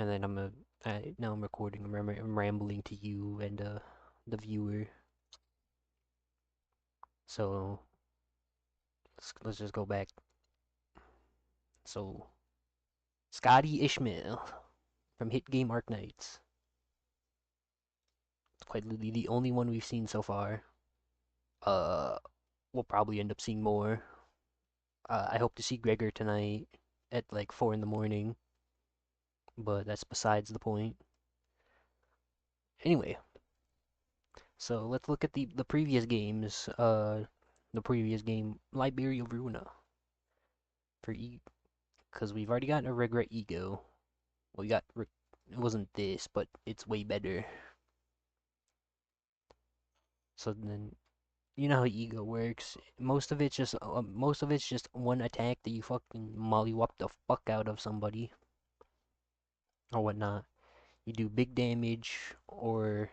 and then now I'm recording. I'm rambling to you and the viewer. So let's just go back. So Scotty Ishmael from hit game Arknights. It's quite literally the only one we've seen so far. Uh, we'll probably end up seeing more. I hope to see Gregor tonight at like 4 in the morning, but that's besides the point. Anyway, so let's look at the previous games. The previous game, Liberia Bruna for because we've already gotten a regret ego. We got it wasn't this, but it's way better. So then you know how ego works. Most of it's just one attack that you fucking mollywop the fuck out of somebody or whatnot. You do big damage or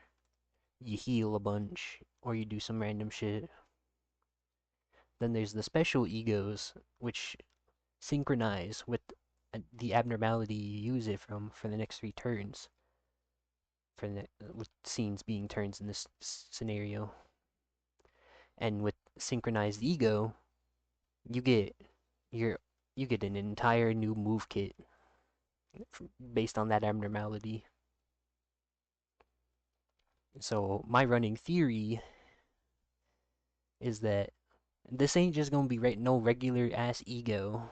you heal a bunch or you do some random shit. Then there's the special E.G.O.s, which synchronize with the abnormality you use it from for the next 3 turns. For the with scenes being turns in this scenario, and with synchronized ego, you get your you get an entire new move kit based on that abnormality. So my running theory is that this ain't just gonna be no regular ass ego.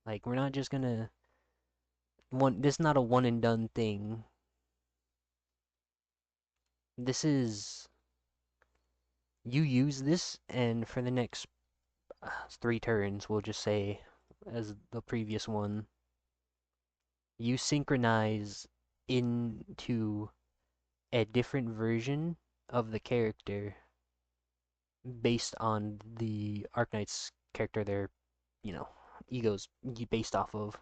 Like we're not just gonna one. This is not a one and done thing. This is you use this, and for the next 3 turns, we'll just say, as the previous one, you synchronize into a different version of the character based on the Arknights character they're, you know, egos based off of,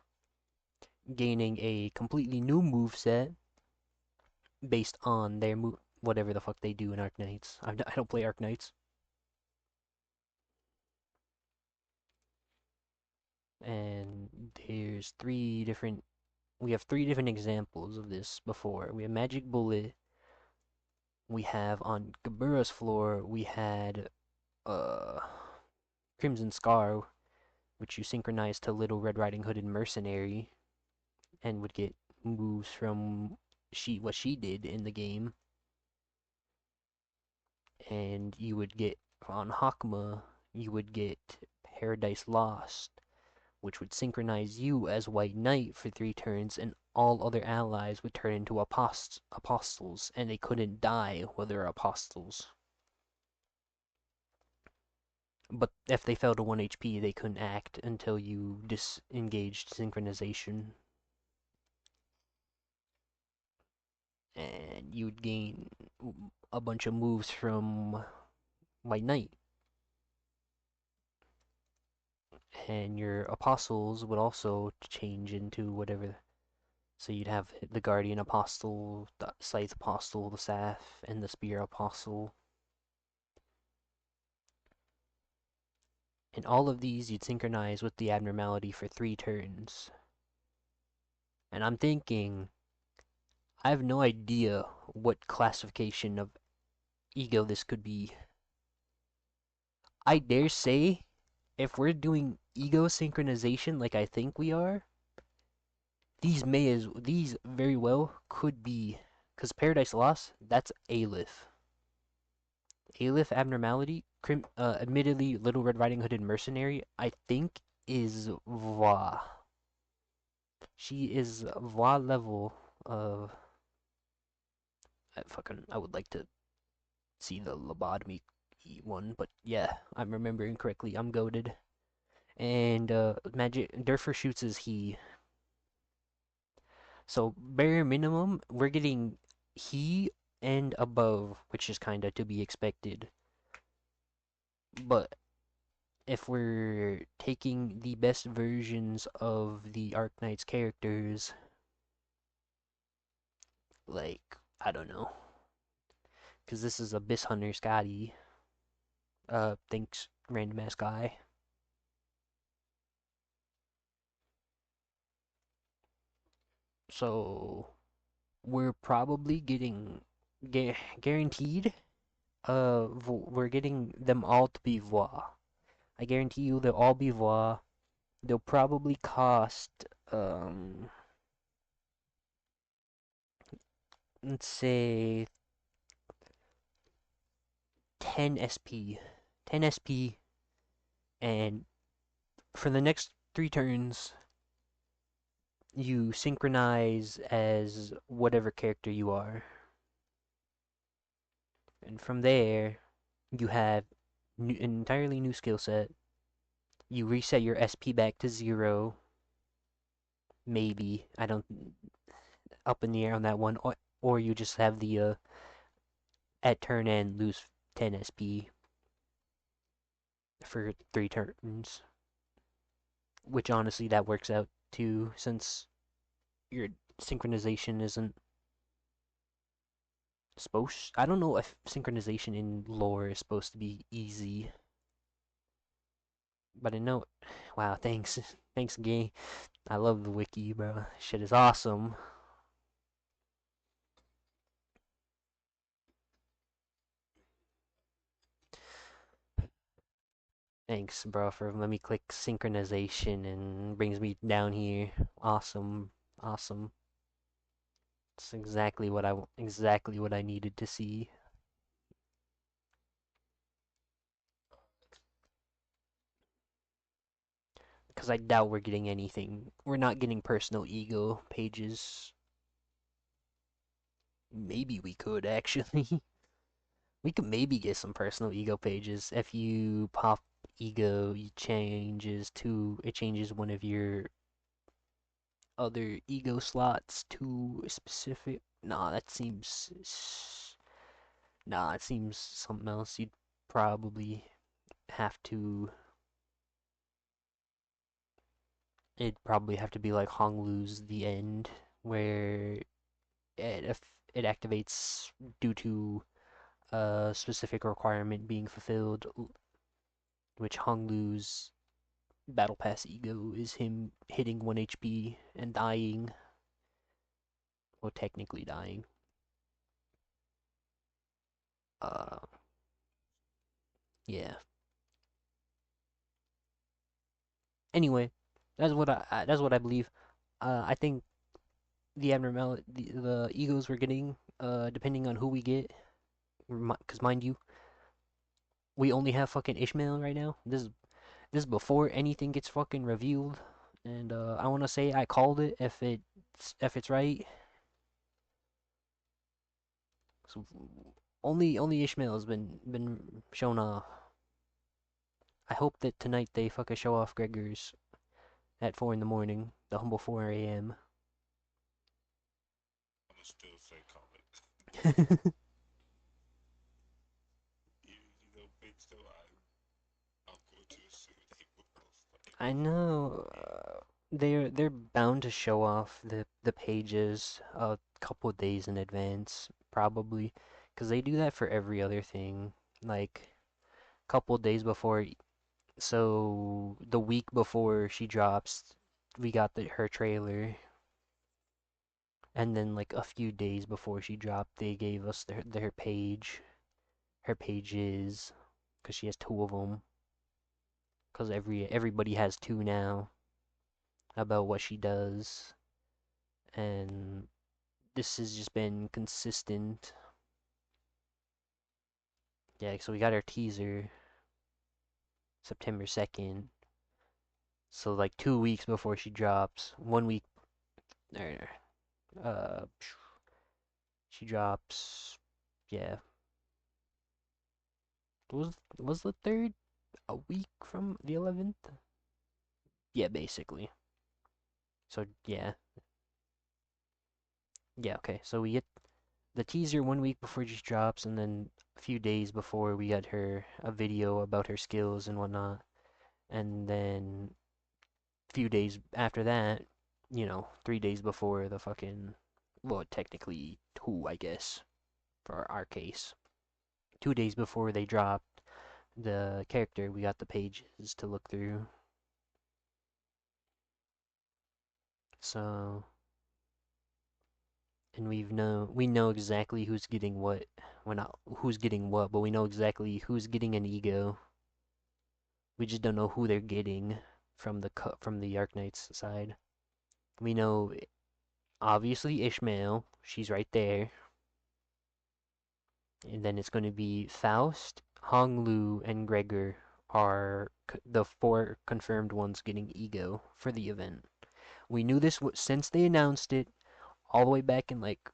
gaining a completely new move set based on their whatever the fuck they do in Arknights. I don't play Arknights. And we have 3 different examples of this before. We have Magic Bullet. We have on Gabura's floor, we had uh Crimson Scar, which you synchronize to Little Red Riding Hood and Mercenary, and would get moves from what she did in the game. And you would get on Hakma, you would get Paradise Lost, which would synchronize you as White Knight for 3 turns, and all other allies would turn into apostles, and they couldn't die while they're apostles. But if they fell to 1 HP, they couldn't act until you disengaged synchronization. And you'd gain a bunch of moves from White Knight. And your apostles would also change into whatever. So you'd have the Guardian Apostle, the Scythe Apostle, the Staff, and the Spear Apostle. And all of these you'd synchronize with the abnormality for 3 turns. And I'm thinking, I have no idea what classification of ego this could be. I dare say, if we're doing ego synchronization like I think we are, these very well could be, because Paradise Lost, that's Aleph. Aleph abnormality, admittedly Little Red Riding Hood and Mercenary, I think is Va. She is Va level of. I would like to see the lobotomy one, but yeah, I'm remembering correctly. I'm goaded. And Magic Durfer shoots as he. So bare minimum, we're getting he and above, which is kinda to be expected. But if we're taking the best versions of the Arknights characters, like I don't know, because this is Abyss Hunter Scotty. Thanks random ass guy. So we're probably getting guaranteed. We're getting them all to be voix. I guarantee you they'll all be voix. They'll probably cost let's say 10 SP. 10 SP, and for the next 3 turns you synchronize as whatever character you are. And from there you have an entirely new skill set. You reset your SP back to 0, maybe. I don't, up in the air on that one. Or you just have the at turn end lose 10 SP for 3 turns, which honestly that works out too, since your synchronization isn't supposed. I don't know if synchronization in lore is supposed to be easy, but I know. Wow, thanks, thanks, Gay. I love the wiki, bro. Shit is awesome. Thanks, bro, for letting me click synchronization and brings me down here. Awesome, awesome. It's exactly what I needed to see. Because I doubt we're getting anything. We're not getting personal ego pages. Maybe we could actually. We could maybe get some personal ego pages if you pop ego. It changes one of your other ego slots to a specific. Nah, it seems something else. You'd probably have to. It'd probably have to be like Honglu's The End, where if it activates due to a specific requirement being fulfilled, which Honglu's Battle Pass ego is him hitting 1 HP and dying. Well, technically dying. Uh, yeah. Anyway, that's what I believe. I think the egos we're getting, depending on who we get, because mind you, we only have fucking Ishmael right now. This is before anything gets fucking revealed, and I want to say I called it if it's right. So only Ishmael has been shown off. I hope that tonight they fucking show off Gregor's at 4 in the morning, the humble 4 a.m. I'm still say comment. You know, big still I'll go to assume they will. I know they're bound to show off the pages a couple of days in advance, probably, because they do that for every other thing, like a couple of days before. So the week before she drops, we got her trailer, and then like a few days before she dropped, they gave us her pages, because she has two of them. Because everybody has two now about what she does, and this has just been consistent. Yeah, so we got our teaser September 2nd. So like 2 weeks before she drops, 1 week, uh, she drops. Yeah, was the third a week from the 11th? Yeah, basically. So yeah, yeah. Okay, so we get the teaser 1 week before she drops, and then a few days before we got her a video about her skills and whatnot, and then a few days after that, 3 days before the fucking, well, technically two, I guess, for our case. 2 days before they dropped the character, we got the pages to look through. So and we know exactly who's getting what. Well, not who's getting what, but we know exactly who's getting an ego. We just don't know who they're getting from the Arknights side. We know obviously Ishmael, she's right there, and then it's going to be Faust, Hong Lu, and Gregor are the four confirmed ones getting ego for the event. We knew this since they announced it all the way back in like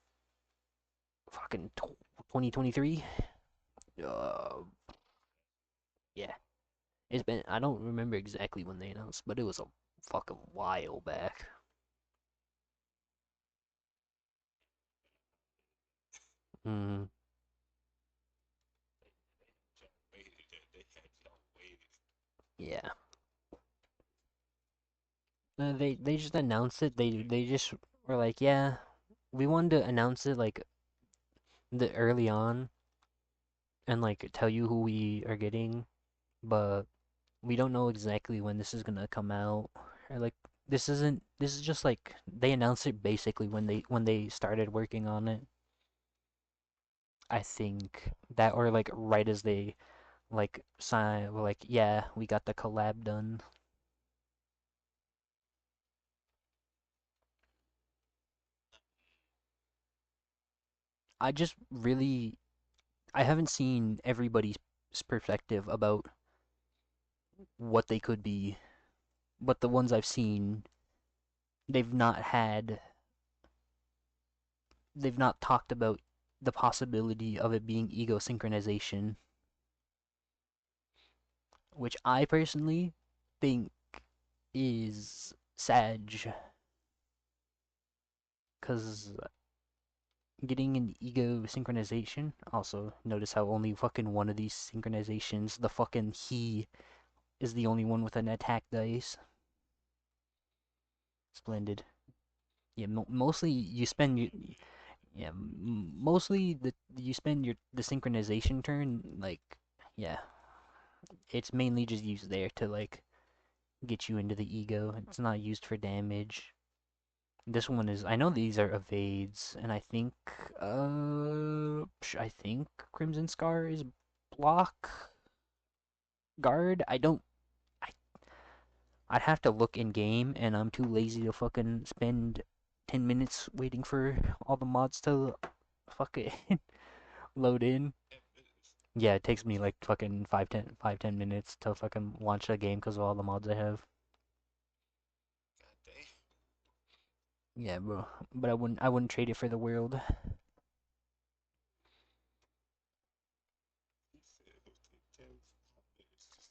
fucking 2023. Uh, yeah, it's been. I don't remember exactly when they announced, but it was a fucking while back. Mm, Waited that they had y'all waited. yeah. They just announced it. They just were like, yeah, we wanted to announce it like the early on and like tell you who we are getting, but we don't know exactly when this is gonna come out. Or like this is just like they announced it basically when they started working on it. I think that or like right as they like sign like yeah, we got the collab done. I just really I haven't seen everybody's perspective about what they could be, but the ones I've seen, they've not had they've not talked about the possibility of it being ego synchronization, which I personally think is Sag, because getting an ego synchronization. Also, notice how only fucking one of these synchronizations, the fucking he, is the only one with an attack dice. Splendid. Yeah, mostly you spend your yeah, mostly the you spend your the synchronization turn like yeah, it's mainly just used there to like get you into the ego. It's not used for damage. This one is. I know these are evades, and I think Crimson Scar is block guard. I don't. I I'd have to look in game, and I'm too lazy to fucking spend 10 minutes waiting for all the mods to fucking load in. 10 minutes. Yeah, it takes me like fucking 5, 10 minutes to fucking launch a game because of all the mods I have. God damn. Yeah, bro. But I wouldn't trade it for the world. He said it was 10 minutes.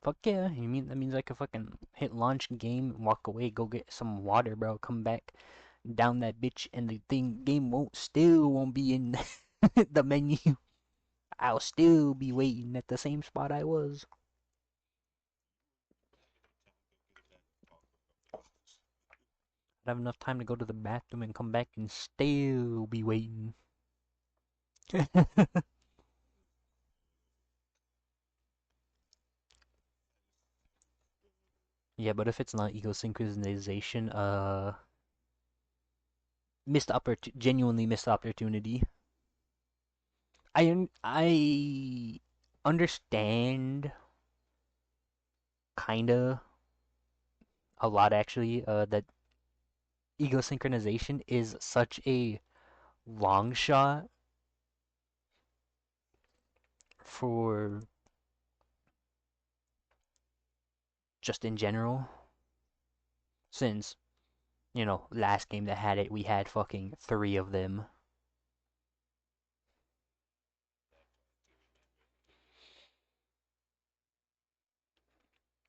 Fuck yeah, you mean that means I could fucking hit launch game, walk away, go get some water, bro, come back down that bitch, and the thing game won't be in the menu. I'll still be waiting at the same spot I was. I'd have enough time to go to the bathroom and come back and still be waiting. Yeah, but if it's not ego synchronization, genuinely missed opportunity. I understand kinda a lot actually that ego synchronization is such a long shot for just in general since last game that had it we had fucking three of them,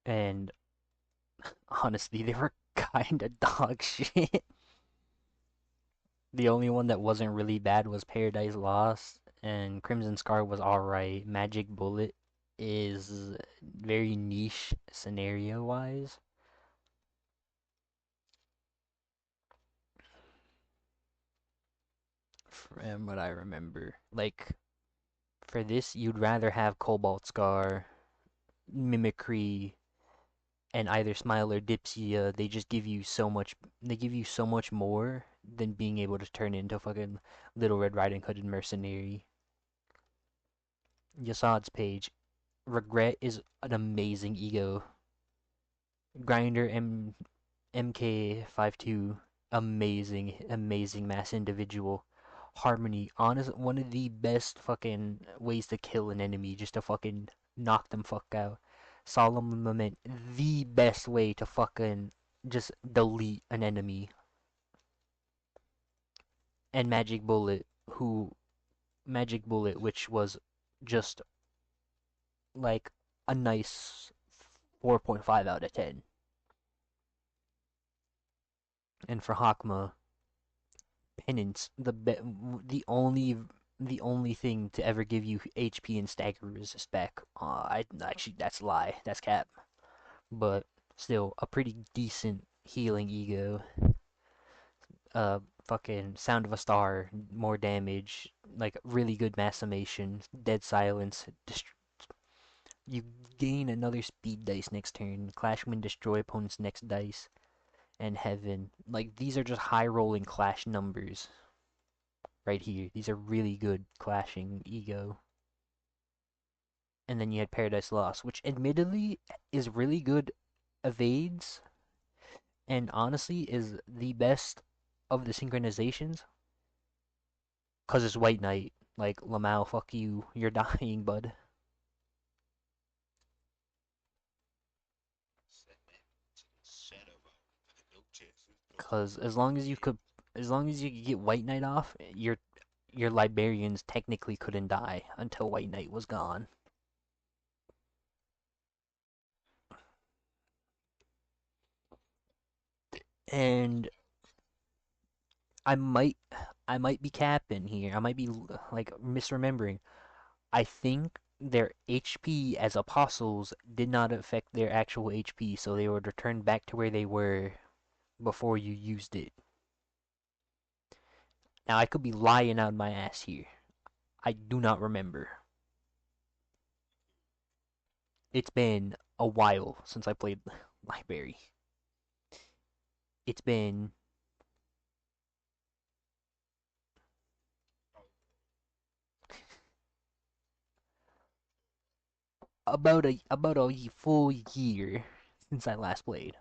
and honestly they were kind of dog shit. The only one that wasn't really bad was Paradise Lost, and Crimson Scar was alright. Magic Bullet is very niche scenario wise, from what I remember. Like, for this, you'd rather have Cobalt Scar, Mimicry, and either Smile or Dipsia. They just give you so much. They give you so much more than being able to turn into fucking Little Red Riding Hood and Mercenary. Yasad's page. Regret is an amazing ego. Grinder MK52, amazing mass individual. Harmony, honest, one of the best fucking ways to kill an enemy, just to fucking knock them fuck out. Solemn Lament, the best way to fucking just delete an enemy. And Magic Bullet, which was just like a nice 4.5 out of 10. And for Hakma, Penance, the only thing to ever give you HP and stagger resist back. I actually that's a lie. That's cap. But still a pretty decent healing ego. Fucking Sound of a Star, more damage, like really good mass summation, dead silence. You gain another speed dice next turn. Clash when destroy opponent's next dice. And Heaven. Like these are just high rolling clash numbers right here. These are really good clashing ego. And then you had Paradise Lost, which admittedly is really good evades and honestly is the best of the synchronizations because it's White Knight. Like, Lamau, fuck you. You're dying, bud. Shut up. No chances. No Because fucking chance. as long as you could get White Knight off, your Liberians technically couldn't die until White Knight was gone. And I might I might be capping here. I might be like misremembering. I think their HP as apostles did not affect their actual HP, so they would return back to where they were before you used it. Now I could be lying out my ass here. I do not remember. It's been a while since I played Library. It's been about a full year since I last played.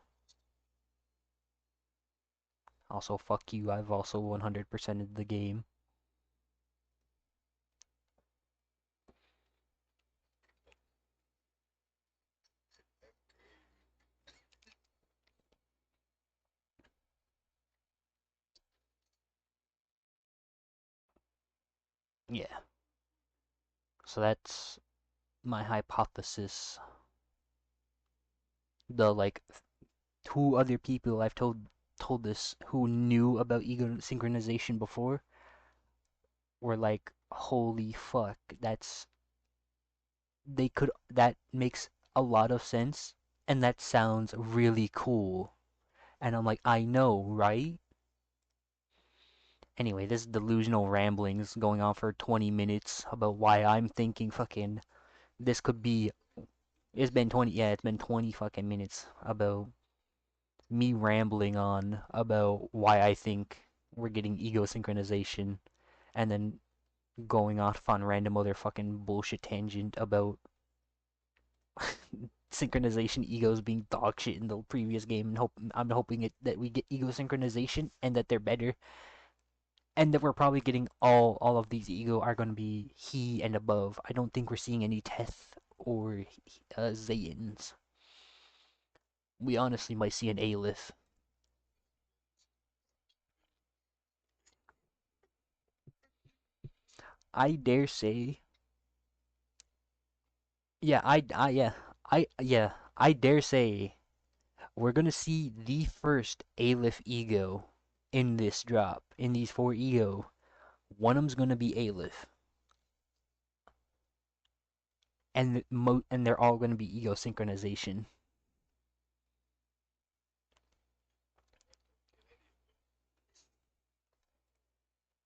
Also, fuck you. I've also 100%ed the game. Yeah. So that's my hypothesis. The like two other people I've told this who knew about ego synchronization before were like, "Holy fuck, that makes a lot of sense and that sounds really cool." And I'm like, "I know, right?" Anyway, this is delusional ramblings going on for 20 minutes about why I'm thinking fucking this could be. It's been 20, yeah, it's been 20 fucking minutes about me rambling on about why I think we're getting ego synchronization and then going off on random other fucking bullshit tangent about synchronization egos being dog shit in the previous game and I'm hoping that we get ego synchronization and that they're better and that we're probably getting all of these ego are going to be he and above. I don't think we're seeing any Teth or Zayans. We honestly might see an Aleph. I dare say, yeah, I dare say we're gonna see the first Aleph ego in this drop. In these four ego, one of them's gonna be Aleph, and they're all gonna be ego synchronization.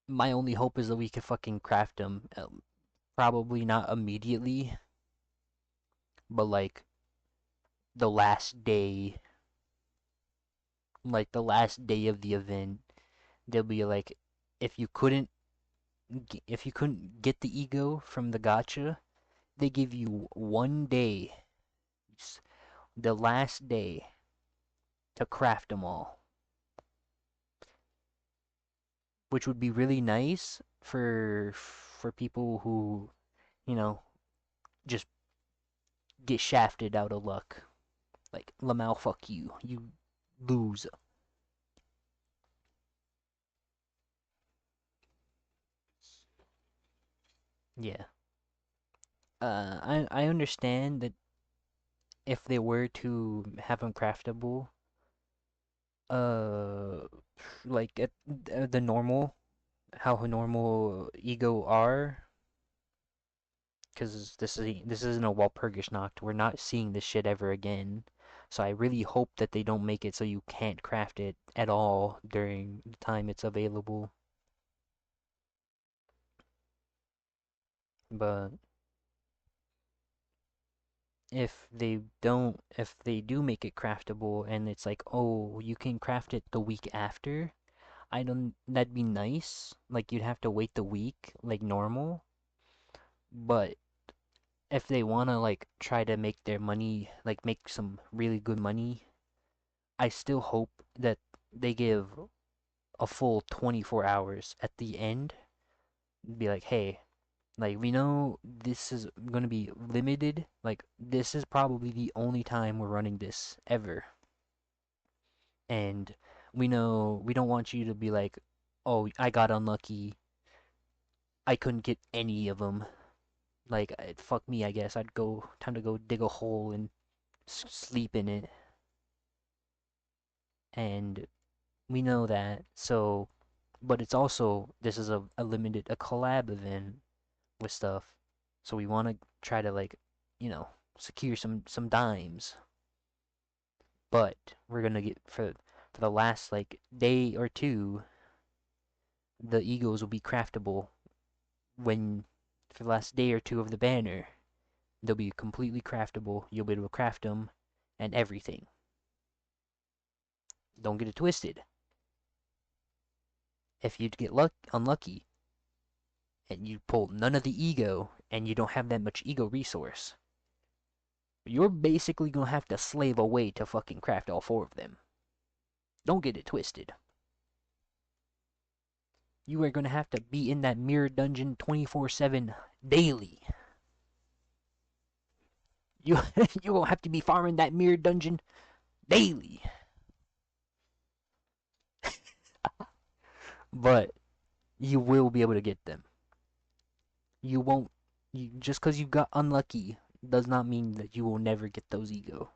My only hope is that we can fucking craft them. Probably not immediately, but the last day of the event, They'll be like, if you couldn't if you couldn't get the ego from the gacha, they give you 1 day, the last day, to craft them all, which would be really nice for people who, you know, just get shafted out of luck. Like, Lamau, fuck you. You lose. Yeah. I understand that if they were to have them craftable, uh, like at the normal, how normal ego are, because this isn't a Walpurgis Nacht. We're not seeing this shit ever again. So I really hope that they don't make it so you can't craft it at all during the time it's available. But if they do make it craftable and it's like, oh, you can craft it the week after, I don't, that'd be nice. Like, you'd have to wait the week like normal. But if they wanna like try to make their money, like make some really good money, I still hope that they give a full 24 hours at the end. Be like, hey, like, we know this is gonna be limited. Like, this is probably the only time we're running this ever. And we know we don't want you to be like, oh, I got unlucky. I couldn't get any of them. Like, fuck me, I guess. I'd go, time to go dig a hole and sleep in it. And we know that. So, but it's also, this is a limited, a collab event with stuff. So we want to try to, like, you know, secure some dimes. But we're gonna get for the last like day or two, the egos will be craftable when for the last day or two of the banner. They'll be completely craftable. You'll be able to craft them and everything. Don't get it twisted. If you get unlucky and you pull none of the ego and you don't have that much ego resource, you're basically gonna have to slave away to fucking craft all four of them. Don't get it twisted. You are gonna have to be in that mirror dungeon 24/7 daily. You you gonna have to be farming that mirror dungeon daily. But you will be able to get them. You won't. Just because you got unlucky does not mean that you will never get those ego.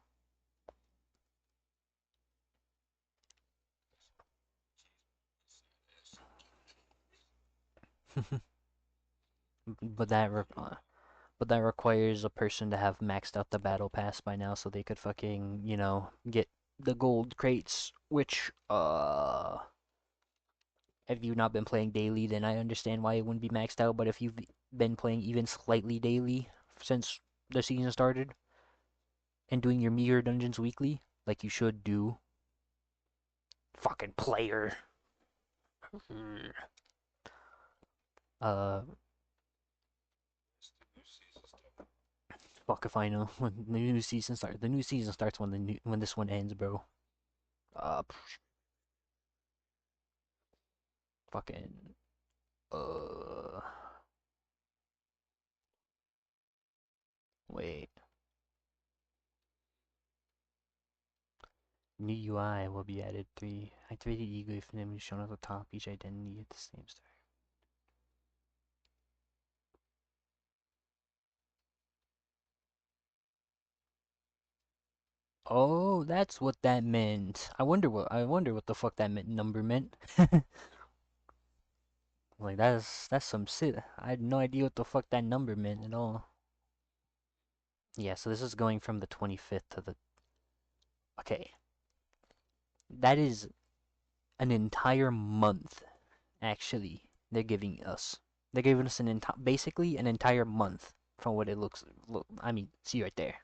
but that re- uh, but that requires a person to have maxed out the battle pass by now, so they could fucking get the gold crates. Which if you've not been playing daily, then I understand why it wouldn't be maxed out. But if you've been playing even slightly daily since the season started and doing your mirror dungeons weekly, like you should do, fucking player. Uh, Fuck if I know when the new season starts. The new season starts when this one ends, bro. Uh, fucking uh, wait. New UI will be added. Activate the ego if the name is shown at the top. Each identity at the same start. Oh, that's what that meant. I wonder what the fuck that number meant. Like, that's some shit. I had no idea what the fuck that number meant at all. Yeah, so this is going from the 25th to the. Okay, that is an entire month. Actually, they're giving us. They're giving us basically an entire month from what it looks. I mean, see right there.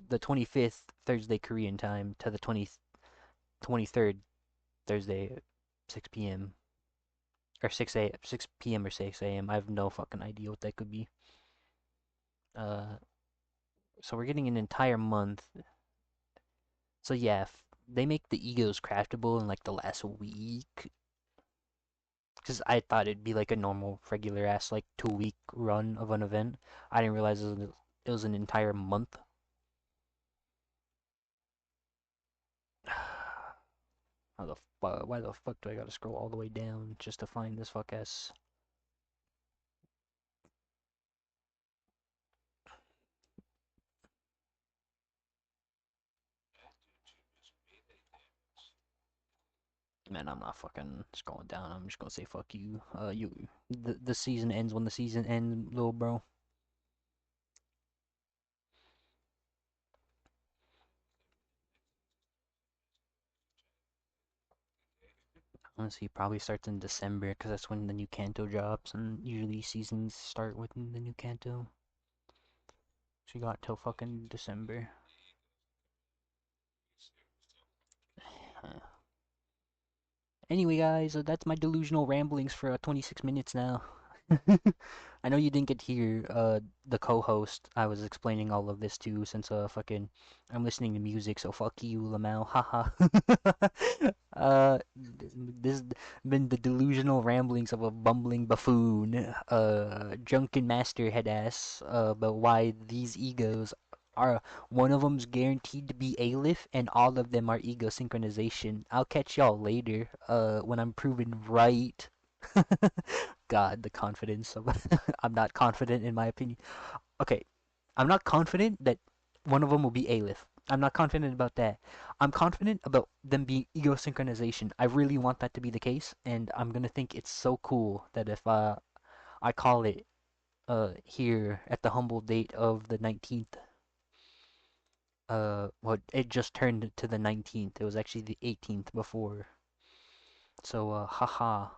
The 25th Thursday Korean time to the 23rd Thursday, 6 p.m. or 6 p.m. or 6 a.m. I have no fucking idea what that could be. Uh, so we're getting an entire month. So yeah, they make the egos craftable in like the last week, because I thought it'd be like a normal, regular ass like 2 week run of an event. I didn't realize it was an entire month. How the why the fuck do I gotta scroll all the way down just to find this fuck ass? Man, I'm not fucking scrolling down. I'm just gonna say fuck you. The season ends when the season ends, little bro. Honestly, probably starts in December because that's when the new Kanto drops, and usually seasons start with the new Kanto. So you got till fucking December. Anyway, guys, that's my delusional ramblings for 26 minutes now. I know you didn't get to hear the co-host. I was explaining all of this to since fucking I'm listening to music, so fuck you, Lamau. Haha. This has been the delusional ramblings of a bumbling buffoon, drunken master head ass, about why these egos are one of them's guaranteed to be Aleph, and all of them are ego synchronization. I'll catch y'all later, when I'm proven right. God, the confidence of I'm not confident in my opinion. Okay, I'm not confident that one of them will be Aleph. I'm not confident about that. I'm confident about them being ego synchronization. I really want that to be the case, and I'm gonna think it's so cool that if I call it here at the humble date of the 19th. Well, it just turned to the 19th. It was actually the 18th before. So haha.